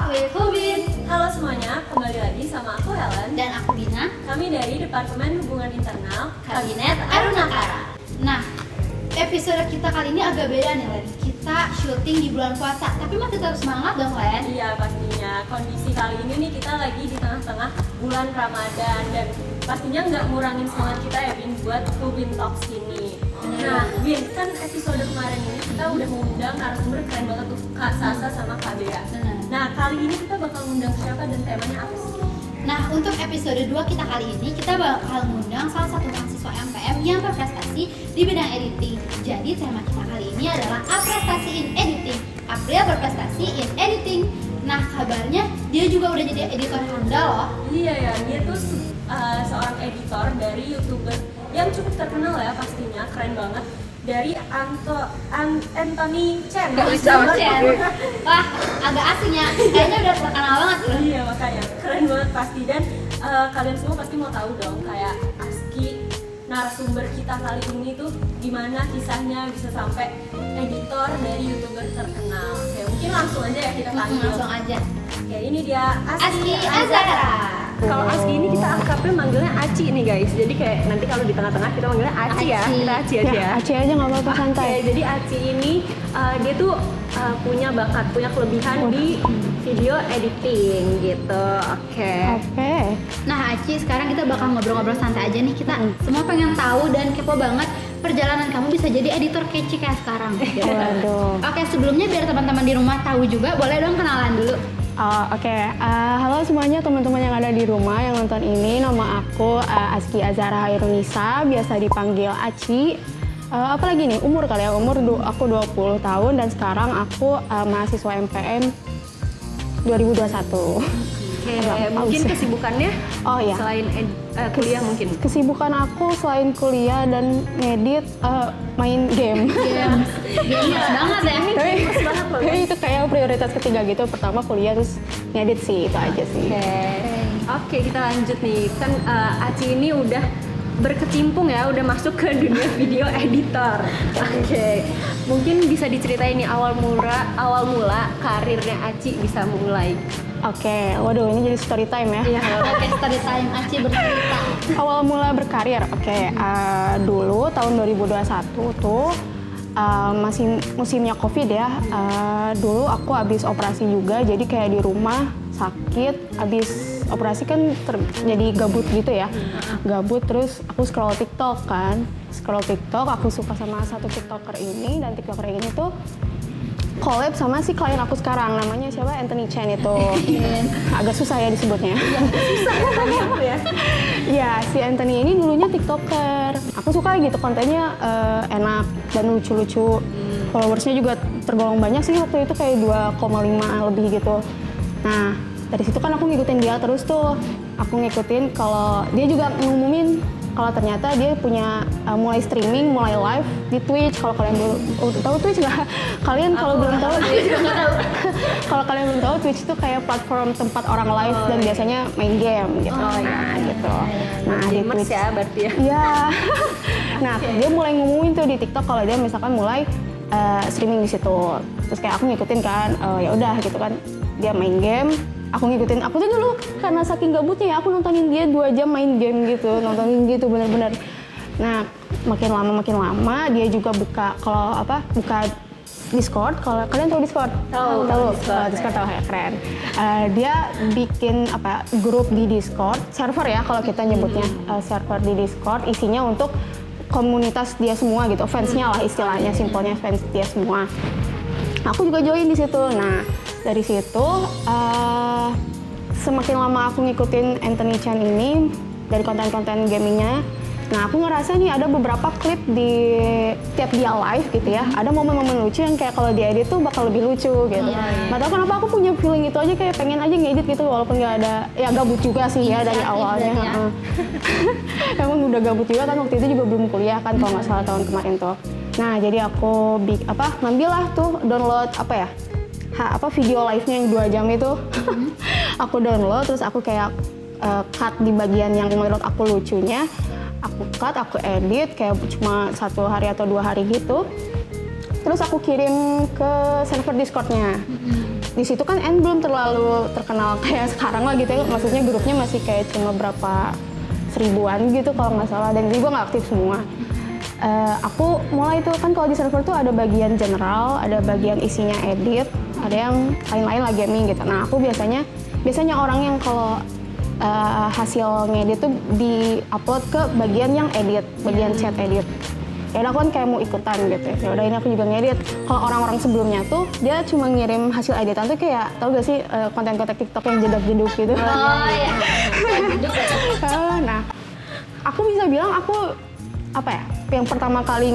with Hubin. Halo semuanya, kembali lagi sama aku Helen Dan aku Bina, Kami dari Departemen Hubungan Internal Kabinet Arunakara. Nah, episode kita kali ini agak beda nih Len. Kita syuting di bulan puasa, tapi masih tetap semangat dong Len. Iya pastinya, kondisi kali ini nih kita lagi di tengah-tengah bulan Ramadan. Dan pastinya nggak ngurangin semangat kita ya Bin buat Hubin Talks ini. Nah Bin, kan episode kemarin ini kita udah mengundang narasumber keren banget tuh Kak Sasa sama Kak Bea. Nah kali ini kita bakal ngundang siapa dan temanya apa sih? Nah, untuk episode 2 kita kali ini, kita bakal mengundang salah satu mahasiswa MPM yang berprestasi di bidang editing. Jadi, tema kita kali ini adalah Aprestasi in Editing. April berprestasi in Editing. Nah, kabarnya dia juga udah jadi editor handal loh. Iya ya, dia tuh seorang editor dari YouTuber yang cukup terkenal ya pastinya, keren banget. Dari Anthony Chen. Wah, agak asing ya. Kayaknya udah terkenal banget loh. Iya makanya, keren banget pasti. Dan kalian semua pasti mau tahu dong kayak Aski, narasumber kita kali ini tuh gimana kisahnya bisa sampai editor dari YouTuber terkenal. Oke, mungkin langsung aja ya kita panggil. Langsung aja. Oke, ini dia Aski Azhara. Kalau Aski ini kita akrabnya manggilnya Aci nih guys. Jadi kayak nanti kalau di tengah-tengah kita manggilnya Aci ya. Aci. Kita Aci aja. Ya, Aceh aja nggak apa-apa, santai. Oke, jadi Aci ini dia tuh punya bakat, punya kelebihan di video editing gitu. Oke. Nah, Aci, sekarang kita bakal ngobrol-ngobrol santai aja nih. Kita semua pengen tahu dan kepo banget perjalanan kamu bisa jadi editor kece kayak sekarang. Waduh. Oke, sebelumnya biar teman-teman di rumah tahu juga, boleh dong kenalan dulu. Halo semuanya teman-teman yang ada di rumah yang nonton ini. Nama aku Aski Azhara Hairunisa, biasa dipanggil Aci. Apalagi nih, umur kali ya, aku 20 tahun dan sekarang aku mahasiswa MPM 2021. Mungkin kesibukannya Oh iya, selain kuliah mungkin. kesibukan aku selain kuliah dan ngedit, main game. Gamers banget ya. Tapi itu kayak prioritas ketiga gitu. Pertama kuliah, terus ngedit sih, itu aja sih. Oke, kita lanjut nih. Kan Aci ini udah berkecimpung ya, udah masuk ke dunia video editor. Oke. Mungkin bisa diceritain nih awal mula karirnya Aci bisa mulai. Oke, waduh ini jadi story time ya. Iya. Oke, story time Aci bercerita. Awal mula berkarir, dulu tahun 2021 tuh masih musimnya COVID ya. Dulu aku habis operasi juga, jadi kayak di rumah sakit, habis operasi kan jadi gabut gitu ya. Gabut, terus aku scroll TikTok kan. Aku suka sama satu TikToker ini, dan TikToker ini tuh collab sama si klien aku sekarang, namanya siapa? Anthony Chen itu. Agak susah ya disebutnya. ya. Ya, si Anthony ini dulunya TikToker. Aku suka gitu, kontennya enak dan lucu-lucu. Followersnya juga tergolong banyak sih waktu itu, kayak 2,5 lebih gitu. Nah, dari situ kan aku ngikutin dia terus tuh. Aku ngikutin kalau dia juga ngumumin kalau ternyata dia punya mulai streaming, mulai live di Twitch. Kalau kalian belum tahu Twitch nggak? Kalian kalau belum tahu, kalau kalian belum tahu, Twitch itu kayak platform tempat orang live dan biasanya main game gitu. Gitu. Nah, di Gamers Twitch ya berarti ya. Iya. Nah, dia mulai ngumumin tuh di TikTok kalau dia misalkan mulai streaming di situ. Terus kayak aku ngikutin kan, ya udah gitu kan. Dia main game, aku ngikutin. Aku tuh dulu karena saking gabutnya ya, aku nontonin dia 2 jam main game gitu, nontonin gitu bener-bener. Nah, makin lama dia juga buka Discord. Kalau kalian tahu Discord? Tahu. Discord tahu ya, keren. Dia bikin grup di Discord, server ya kalau kita nyebutnya, server di Discord, isinya untuk komunitas dia semua gitu, fansnya lah istilahnya, simpelnya fans dia semua. Aku juga join di situ. Nah, dari situ semakin lama aku ngikutin Anthony Chen ini dari konten-konten gamingnya. Nah, aku ngerasa nih ada beberapa klip di tiap dia live gitu ya, ada momen-momen lucu yang kayak kalau diedit tuh bakal lebih lucu gitu. Nggak tahu kenapa aku punya feeling itu aja, kayak pengen aja ngedit gitu walaupun nggak ada, ya gabut juga sih ya dari awalnya. Emang udah gabut juga kan, waktu itu juga belum kuliah kan kalau nggak salah tahun kemarin tuh. Nah, jadi aku ngambil lah tuh download video live-nya yang 2 jam itu. Aku download, terus aku kayak cut di bagian yang menurut aku lucunya. Aku cut, aku edit kayak cuma 1 hari atau 2 hari gitu. Terus aku kirim ke server Discord-nya. di situ kan N belum terlalu terkenal kayak sekarang lah gitu ya. Maksudnya grupnya masih kayak cuma berapa seribuan gitu kalau nggak salah, dan juga nggak aktif semua. Aku mulai tuh kan kalau di server tuh ada bagian general, ada bagian isinya edit, ada yang lain-lain lah gaming gitu. Nah aku biasanya orang yang kalau hasil ngedit tuh di-upload ke bagian yang edit, bagian chat edit. Ya udah aku kan kayak mau ikutan gitu. Ya udah ini aku juga ngedit. Kalau orang-orang sebelumnya tuh dia cuma ngirim hasil editan tuh kayak tau gak sih konten-konten TikTok yang jedak-jeduk gitu. Oh iya. Nah, aku bisa bilang aku apa ya? Yang pertama kali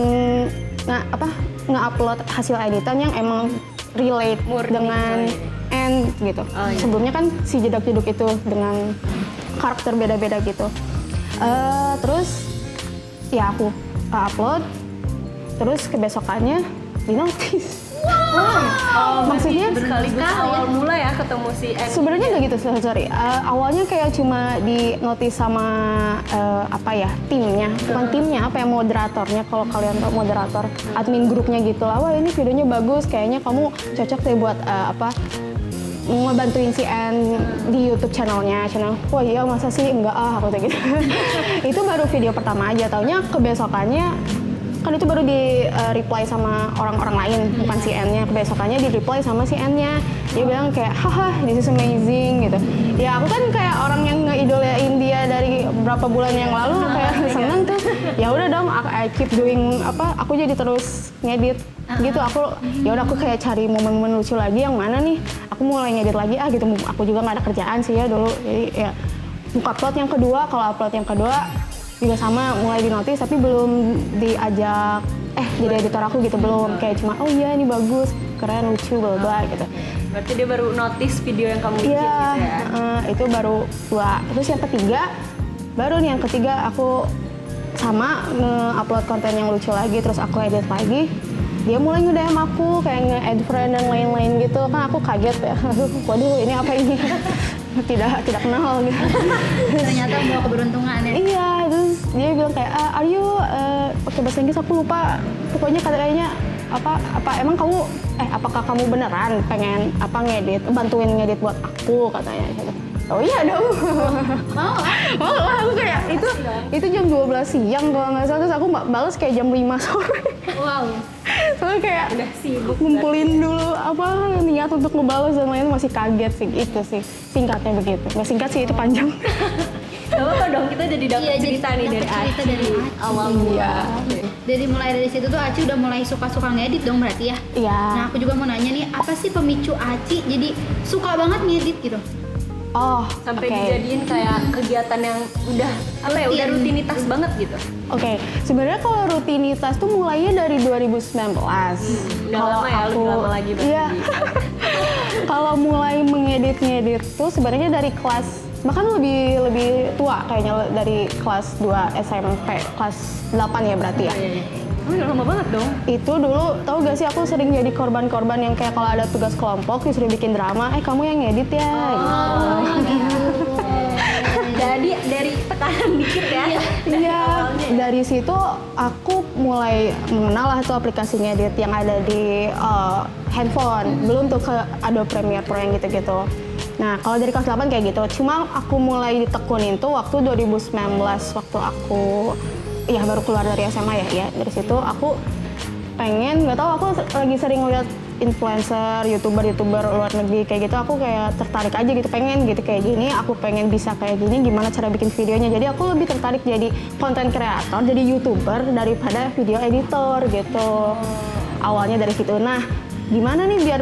nge-upload hasil editan yang emang relate dengan N gitu. Sebelumnya kan si jedak-jeduk itu dengan karakter beda-beda gitu. Terus ya aku upload, terus kebesokannya di notice. Maksudnya sekaligus awal mula ya ketemu si N. sebenarnya nggak gitu, sorry. Awalnya kayak cuma di notice sama timnya, bukan timnya, moderatornya. Kalau kalian tahu moderator, admin grupnya gitu lah. Wah ini videonya bagus, kayaknya kamu cocok deh buat ngebantuin si N di YouTube channel. Wah iya masa sih, enggak aku kayak gitu. Itu baru video pertama aja, taunya kebesokannya kan itu baru di reply sama orang-orang lain, bukan si N-nya. Kebesokannya di reply sama si N-nya. Dia bilang kayak, haha, this is amazing gitu. Ya aku kan kayak orang yang ngeidolain dia dari beberapa bulan yang lalu, kayak seneng tuh. Ya udah dong, I keep doing aku jadi terus ngedit gitu. Ya udah aku kayak cari momen-momen lucu lagi yang mana nih. Aku mulai ngedit lagi gitu. Aku juga nggak ada kerjaan sih ya dulu. Jadi ya buka upload yang kedua, kalau upload yang kedua juga sama mulai di notice tapi belum diajak jadi editor aku gitu, belum, kayak cuma oh iya ini bagus, keren, lucu, bla bla gitu. Berarti dia baru notice video yang kamu bikin gitu ya? Itu baru 2. Terus yang ketiga aku sama nge-upload konten yang lucu lagi, terus aku edit lagi. Dia mulai nge-DM aku kayak nge-add friend dan lain-lain gitu. Kan aku kaget ya, waduh ini apa ini? tidak kenal gitu. Ternyata bawa keberuntungan ya. Iya, terus dia bilang kayak are you pakai bahasa Inggris aku lupa. Pokoknya katanya emang kamu apakah kamu beneran pengen bantuin ngedit buat aku katanya gitu. Oh iya dong. Mau lah aku kayak itu jam 12 siang kalau nggak salah, terus aku balas kayak jam 5 sore. Wow. Soalnya kayak udah sibuk ngumpulin dulu niat untuk ngebalas dan lain, masih kaget sih, itu sih singkatnya begitu. Nggak singkat sih, itu panjang. Gak apa-apa dong, kita jadi dapat cerita nih dari cerita Aci dari awal mula. Mulai dari situ tuh Aci udah mulai suka-suka ngedit dong berarti ya? Iya. Nah aku juga mau nanya nih, apa sih pemicu Aci jadi suka banget ngedit gitu? Sampai dijadiin kayak kegiatan yang udah udah rutinitas banget gitu. Oke, sebenarnya kalau rutinitas tuh mulainya dari 2019. Udah lama ya, lebih lama lagi berarti. Iya. Kalau mulai mengedit tuh sebenarnya dari kelas, bahkan lebih tua kayaknya, dari kelas 2 SMP, kelas 8 ya berarti ya. Oh, udah lama banget dong. Itu dulu, tau gak sih aku sering jadi korban-korban yang kayak kalau ada tugas kelompok disuruh bikin drama, kamu yang ngedit ya. Gitu. Jadi dari tekanan dikit ya. Iya, dari situ aku mulai mengenal lah tuh aplikasi ngedit yang ada di handphone. Belum tuh ke Adobe Premiere Pro yang gitu-gitu. Nah, kalau dari kelas 8 kayak gitu. Cuma aku mulai ditekunin tuh waktu 2019, waktu aku baru keluar dari SMA ya. Dari situ aku pengen, nggak tahu, aku lagi sering lihat influencer, youtuber luar negeri kayak gitu. Aku kayak tertarik aja gitu, pengen gitu kayak gini. Aku pengen bisa kayak gini, gimana cara bikin videonya. Jadi aku lebih tertarik jadi content creator, jadi youtuber daripada video editor gitu. Awalnya dari situ. Nah, gimana nih biar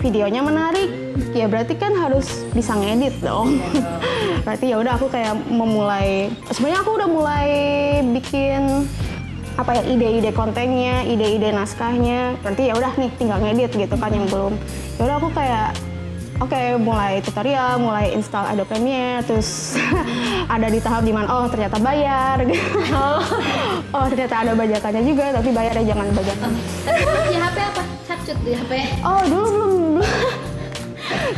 videonya menarik? Ya berarti kan harus bisa ngedit dong. Berarti ya udah aku kayak sebenarnya aku udah mulai bikin ide-ide kontennya, ide-ide naskahnya. Berarti ya udah nih tinggal ngedit gitu kan yang belum. Ya udah aku kayak mulai tutorial, mulai install Adobe Premiere, terus ada di tahap dimana ternyata bayar. Ternyata ada bajakannya juga, tapi bayarnya jangan bajakan. Tapi di HP apa? Capcut di HP?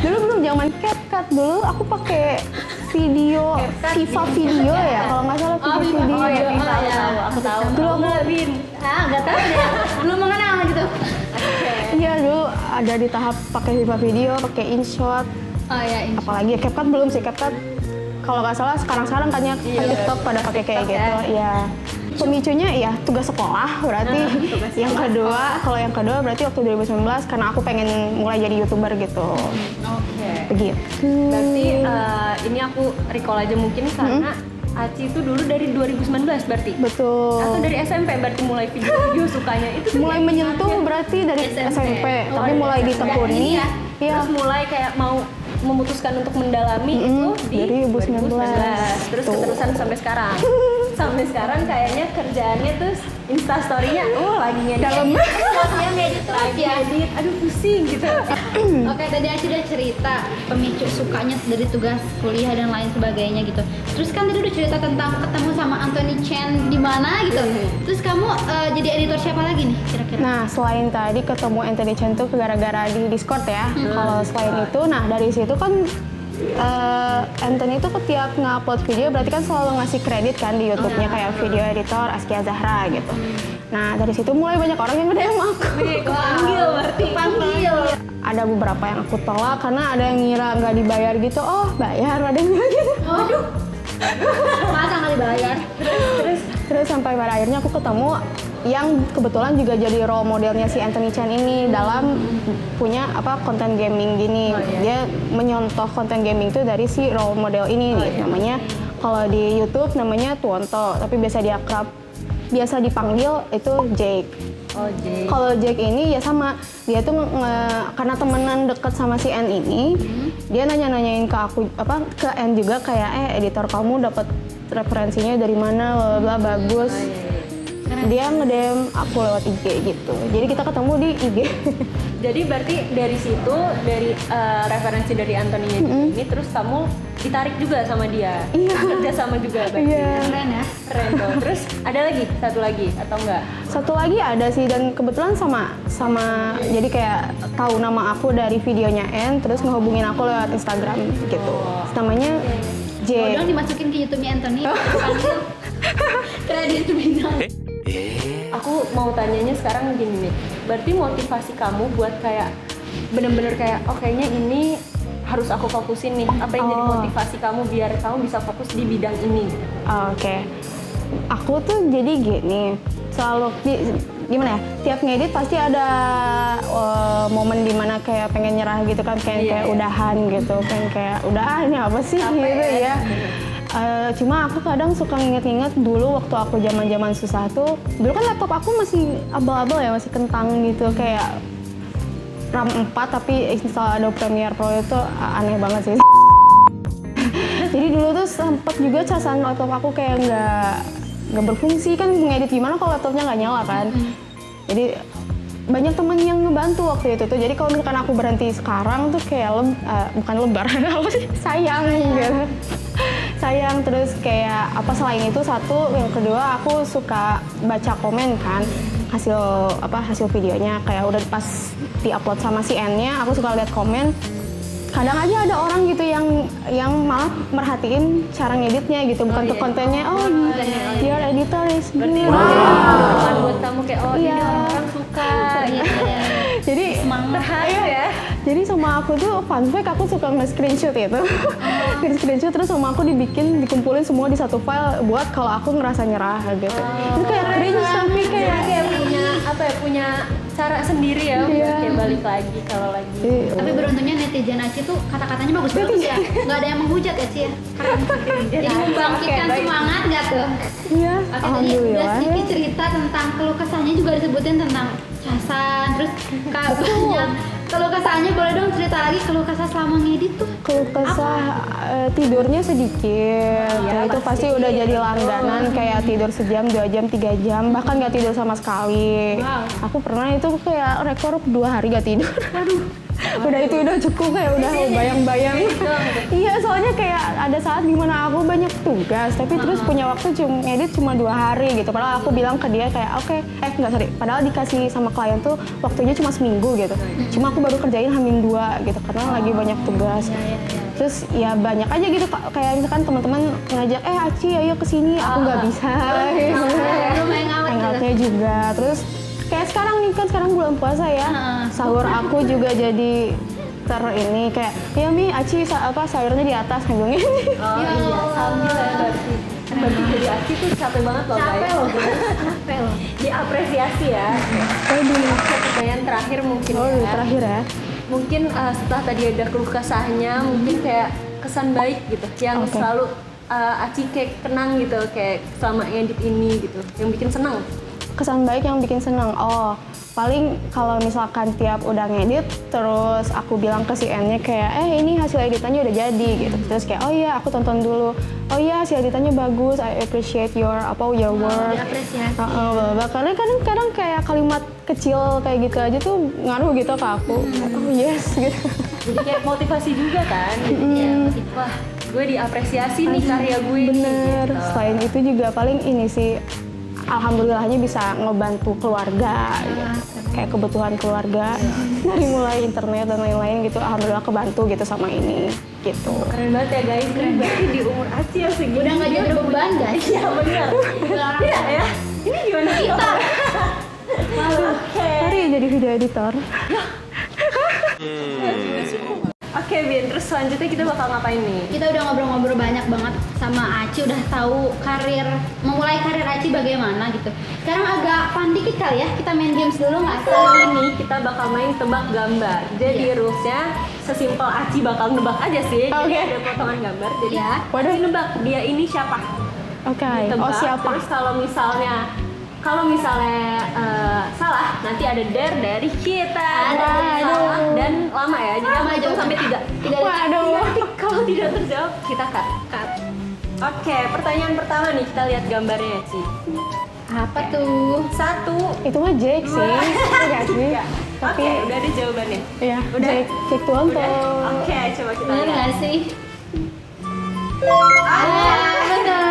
Dulu belum zaman CapCut. Dulu aku pakai video Viva Video ya, kalau nggak salah Viva Video. Aku tahu. Dulu aku nggak tahu deh. Belum mengenal gitu. Iya dulu ada di tahap pakai Viva Video, pakai InShot. Oh ya, ini. Apalagi CapCut belum sih, CapCut kalau nggak salah sekarang kan ya TikTok pada pakai kayak gitu. Ya. Pemicunya ya tugas sekolah berarti. Yang kedua, kalau yang kedua berarti waktu 2019 karena aku pengen mulai jadi YouTuber gitu. Oke. Begitu. Berarti ini aku recall aja mungkin karena Aci itu dulu dari 2019 berarti? Betul. Atau dari SMP berarti mulai video sukanya itu tuh Mulai kayak menyentuh gimana? berarti dari SMP, Oh, tapi dari mulai SMP. ditekuni. Ini ya? Iya. Terus mulai kayak mau memutuskan untuk mendalami itu di 2019. Terus Tuh. keterusan sampai sekarang. Sampai sekarang kayaknya kerjaannya terus Instastory-nya lagi ngedit. Dalam. Maksudnya ngedit terus Lagi ya. edit, aduh pusing gitu. Oke, tadi Aci udah cerita pemicu sukanya dari tugas kuliah dan lain sebagainya gitu. Terus kan tadi udah cerita tentang ketemu sama Anthony Chen di mana gitu. Terus kamu jadi editor siapa lagi nih kira-kira? Nah, selain tadi ketemu Anthony Chen tuh gara-gara di Discord ya. Kalau selain itu, nah dari situ kan Anthony itu setiap nge-upload video berarti kan selalu ngasih kredit kan di YouTube-nya kayak video editor Askia Zahra gitu. Nah, dari situ mulai banyak orang yang nge-DM aku. Panggil berarti. Panggil. Ada beberapa yang aku tolak karena ada yang ngira nggak dibayar gitu. Oh, bayar, ada yang bilang gitu. Waduh. Masa nggak dibayar? Terus sampai pada akhirnya aku ketemu yang kebetulan juga jadi role modelnya si Anthony Chen ini dalam punya apa konten gaming gini. Dia menyontoh konten gaming itu dari si role model ini nih. Namanya kalau di YouTube namanya Tuonto, tapi biasa dipanggil itu Jake. Oh, Jake. Kalau Jake ini ya sama, dia tuh karena temenan deket sama si N ini, dia nanya-nanyain ke aku ke N juga kayak editor kamu dapat referensinya dari mana, bla bla bagus. Dia nge-DM aku lewat IG gitu. Jadi kita ketemu di IG. Jadi berarti dari situ, dari referensi dari Anthony ini, terus kamu ditarik juga sama dia? Iya. Kerja sama juga berarti? Iya. Keren ya. Keren dong. Terus ada lagi? Satu lagi? Atau enggak? Satu lagi ada sih dan kebetulan sama jadi kayak tahu nama aku dari videonya N, terus ngehubungin aku lewat Instagram gitu. Namanya J. Dong dimasukin ke YouTube-nya Anthony. Panggil. Kredit bintang. Aku mau tanyanya sekarang gini nih. Berarti motivasi kamu buat kayak bener-bener kayak kayaknya ini harus aku fokusin nih. Apa yang jadi motivasi kamu biar kamu bisa fokus di bidang ini? Oke. Aku tuh jadi gini, selalu gimana ya? Tiap ngedit pasti ada momen dimana kayak pengen nyerah gitu kan, kayak udahan gitu, pengen kayak udah ini apa sih gitu ya. Cuma aku kadang suka nginget-nginget dulu waktu aku zaman susah tuh. Dulu kan laptop aku masih abal-abal ya, masih kentang gitu kayak RAM 4 tapi install Adobe Premiere Pro itu aneh banget sih. Jadi dulu tuh sempet juga casan laptop aku kayak nggak berfungsi kan, ngedit gimana kalau laptopnya nggak nyala kan. Jadi banyak temen yang ngebantu waktu itu tuh. Jadi kalau misalkan aku berhenti sekarang tuh kayak bukan lebar, apa sih, sayang gitu. Sayang. Terus kayak selain itu satu, yang kedua aku suka baca komen kan hasil videonya, kayak udah pas diupload sama si N-nya, aku suka lihat komen. Kadang aja ada orang gitu yang malah merhatiin cara ngeditnya gitu, bukan ke kontennya. Your editor is good. Bukan buat kamu kayak ini Iya. orang suka. Jadi Semangat. ya. Jadi sama aku tuh fun fact, aku suka nge-screenshot itu. Nge-screenshot terus sama aku dikumpulin semua di satu file buat kalau aku ngerasa nyerah gitu. Itu kayak cringe tapi kayak punya cara sendiri ya buat kayak balik lagi kalau lagi. Tapi beruntungnya netizen Aci tuh kata-katanya bagus-bagus ya. Nggak ada yang menghujat ya, Ci ya. Keren. Jadi membangkitkan semangat nggak tuh? Iya, Oke, tadi udah alhamdulillah. sedikit cerita tentang keluh kesahnya, juga disebutin tentang casan, terus banyak keluh kesahnya. Boleh dong cerita lagi keluh kesah selama ngedit tuh? Keluh kesah tidurnya sedikit. Nah, itu pasti udah jadi langganan, kayak tidur sejam, 2 jam, 3 jam, bahkan nggak tidur sama sekali. Wow. Aku pernah itu kayak rekor 2 hari nggak tidur. Udah itu udah cukup, kayak udah bayang-bayang. Iya, soalnya kayak ada saat dimana aku banyak tugas, tapi terus punya waktu ngedit cuma 2 hari gitu. Padahal aku bilang ke dia kayak padahal dikasih sama klien tuh waktunya cuma seminggu gitu. Cuma aku baru kerjain H-2 gitu karena lagi banyak tugas. Terus ya banyak aja gitu, kayak misalkan teman-teman ngajak Aci ayo kesini, aku nggak bisa. Belum hangout gitu. Hangoutnya juga. Terus kayak sekarang nih kan sekarang bulan puasa ya. Sahur aku juga jadi ini kayak ya Mi Aci sayurnya di atas nih bilangnya. Oh iya, alhamdulillah berarti. Berarti jadi Aci tuh capek banget loh guys. Capek loh. Diapresiasi ya. Pertanyaan terakhir mungkin Terakhir ya. Mungkin setelah tadi ada keluh kesahnya, mungkin kayak kesan baik gitu yang selalu Aci kayak kenang gitu, kayak selama ngedit ini gitu, yang bikin senang. Kesan baik yang bikin senang. Paling kalau misalkan tiap udah ngedit terus aku bilang ke si N-nya kayak ini hasil editannya udah jadi gitu. Terus kayak oh iya aku tonton dulu. Oh iya hasil editannya bagus. I appreciate your work. Diapresiasi. Karena kadang kayak kalimat kecil kayak gitu aja tuh ngaruh gitu ke aku. Oh yes gitu. Jadi kayak motivasi juga kan. Wah, gue diapresiasi nih karya gue. Bener. Gitu. Selain itu juga paling ini sih alhamdulillahnya bisa ngebantu keluarga gitu. Kayak kebutuhan keluarga dari mulai internet dan lain-lain gitu, alhamdulillah kebantu gitu sama ini gitu. Keren banget ya guys, keren banget di umur Aci yang segini. Udah nggak jadi beban guys. Iya benar. Iya ya. Ini gimana kita? Mari jadi video editor. Oke, Bin, terus selanjutnya kita bakal ngapain nih? Kita udah ngobrol-ngobrol banyak banget sama Aci, udah tahu memulai karir Aci bagaimana gitu. Sekarang agak fun dikit kali ya, kita main games dulu nggak? Kali ini kita bakal main tebak gambar. Jadi rulesnya sesimpel Aci bakal nebak aja sih. Jadi ada potongan gambar. Jadi Aci nebak dia ini siapa? Oke. Tebak. Siapa? Terus kalau misalnya salah, nanti ada dare dari kita. Salah dan lama ya. Jadi Lama hitung sampai 3. Nanti kalau tidak terjawab, kita cut. Oke, pertanyaan pertama nih, kita lihat gambarnya ya, Ci. Apa tuh? 1. Itu mah Jake sih. Enggak sih. Oke, udah ada jawabannya. Iya, Udah? Jake Tuanto. Oke, coba kita Bener lihat. nggak sih? Bener.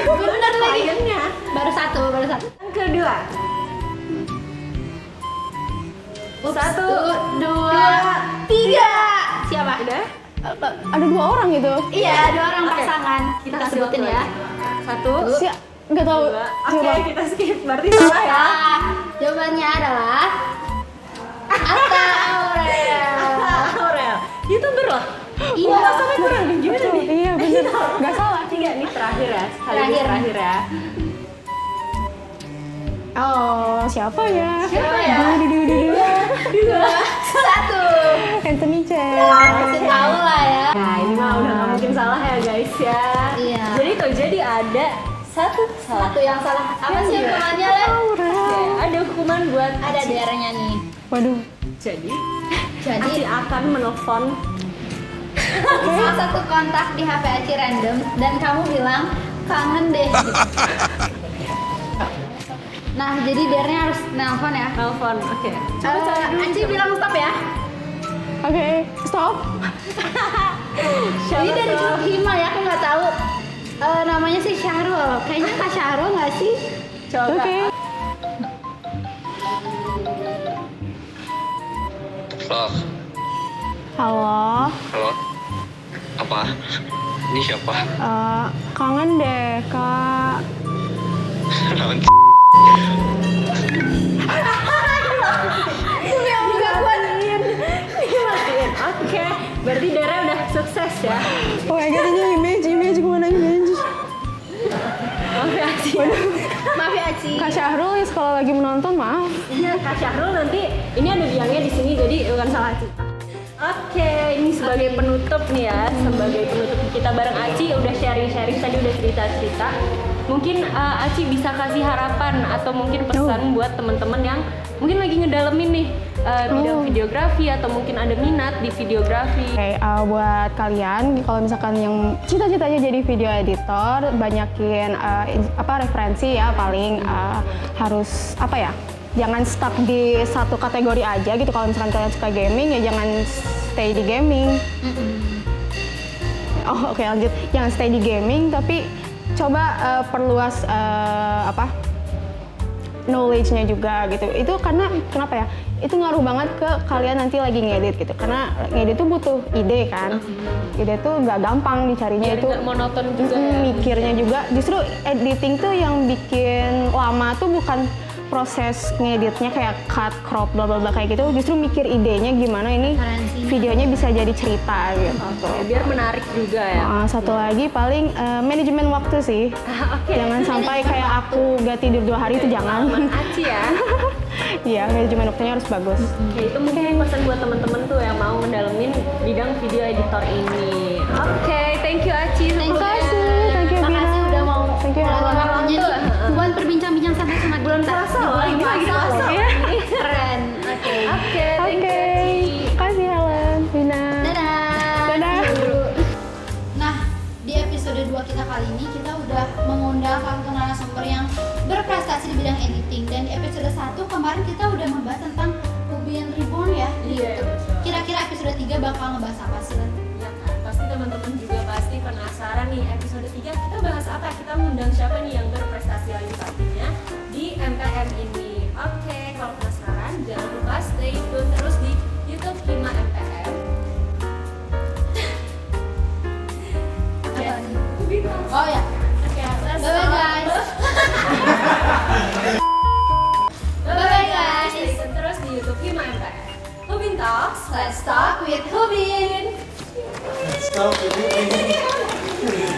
Bener lagi. Akhirnya. Baru satu. Yang kedua. 1, 2, 3. Siapa? Udah? Ada 2 orang gitu. Iya, 2 orang Oke. pasangan. Kita sebutin ya. 1, Nggak tahu. 2. Coba. Oke, kita skip. Berarti salah ya. Jawabannya adalah Atta Aurel. Aurel. YouTuber loh. Iya. Sampai kurang nih. Gimana nih? Iya bener. Nggak salah. 3 nih terakhir ya. Kali ini Terakhir. terakhir ya. Oh, siapa ya? Siapa ya? 2, 1. Anthony Chen. Kasih tahu lah ya. Nah, ini mah udah nggak mungkin salah ya guys ya. Iya. Jadi ada 1 salah. Satu yang salah. Apa sih hukumannya, Le? Oke, ada hukuman buat Ada daerahnya nih. Waduh. Jadi Jadi Aci akan menelpon salah satu kontak di HP Aci random dan kamu bilang kangen deh. Gitu. Nah, jadi daerahnya harus nelpon ya. telepon. Oke. Coba cari dulu. Aci bilang stop ya. Oke, stop. Ini dari grup Hima ya, aku nggak tahu. Namanya sih Syahrul. Kayaknya Kak Syahrul nggak sih? Coba. Oke. Halo, Halo. apa? Ini siapa? Kangen deh, Kak. Naon Dimatiin. Oke. Berarti Dara udah sukses ya. Oh my god, ini image kemana image? Maaf ya Aci. Maaf ya Aci. Kak Syahrul ya kalau lagi menonton maaf. Iya, Kak Syahrul nanti ini ada biangnya di sini jadi bukan salah Aci. Oke, ini sebagai penutup nih ya, sebagai penutup kita bareng Aci udah sharing-sharing tadi udah cerita-cerita. Mungkin Aci bisa kasih harapan atau mungkin pesan buat teman-teman yang mungkin lagi ngedalemin nih bidang videografi atau mungkin ada minat di videografi. Oke, buat kalian kalau misalkan yang cita-citanya jadi video editor, banyakin referensi ya paling harus jangan stuck di satu kategori aja gitu. Kalau misalkan kalian suka gaming ya jangan stay di gaming. Oh oke, lanjut, jangan stay di gaming tapi coba perluas knowledge-nya juga gitu. Itu karena kenapa ya? Itu ngaruh banget ke kalian nanti lagi ngedit gitu. Karena ngedit tuh butuh ide kan. Ide tuh nggak gampang dicarinya, itu Nggak monoton juga ya. mikirnya juga. Justru editing tuh yang bikin lama tuh bukan proses ngeditnya kayak cut, crop, bla bla bla kayak gitu, justru mikir idenya gimana ini Keren sih. videonya bisa jadi cerita gitu. Oke, biar menarik juga ya. Satu lagi paling manajemen waktu sih. Oke. Jangan sampai kayak aku gak tidur 2 hari itu jangan. Aci ya. Iya, manajemen waktunya harus bagus. Oke, itu mungkin pesan buat temen-temen tuh yang mau ngedalemin bidang video editor ini. Oke, thank you Aci. Thank you. Thank you, Makasih Bina. udah mau Thank you, meluangkan Ella. waktunya Tuh, nih buat berbincang-bincang santai sama Bulan kita. puasa loh, Bulan ini lagi puasa puasa loh. ya. Keren. Oke. Oke, thank you Oke, Aci. kasih Helen, Bina. Dadah. Dadah. Nah, di episode 2 kita kali ini kita udah mengundang salah satu narasumber yang berprestasi di bidang editing, dan di episode 1 kemarin kita udah ngebahas tentang Ubin Reborn ya di Iya, YouTube. betul. Kira-kira episode 3 bakal ngebahas apa sih, Len? Ya kan, pasti teman-teman juga pasti penasaran nih episode 3 kita bahas apa? Kita mengundang siapa nih yang berprestasi legislatifnya di MPM ini. Oke, kalau penasaran jangan lupa stay tune terus di YouTube Hima MPM. Apa nih? Oh ya. Oke, let's Bye bye go. guys. Bye guys. Stay tune terus di YouTube Hima MPM. Hubin Talks, Let's talk with Hubin. Let's talk with you.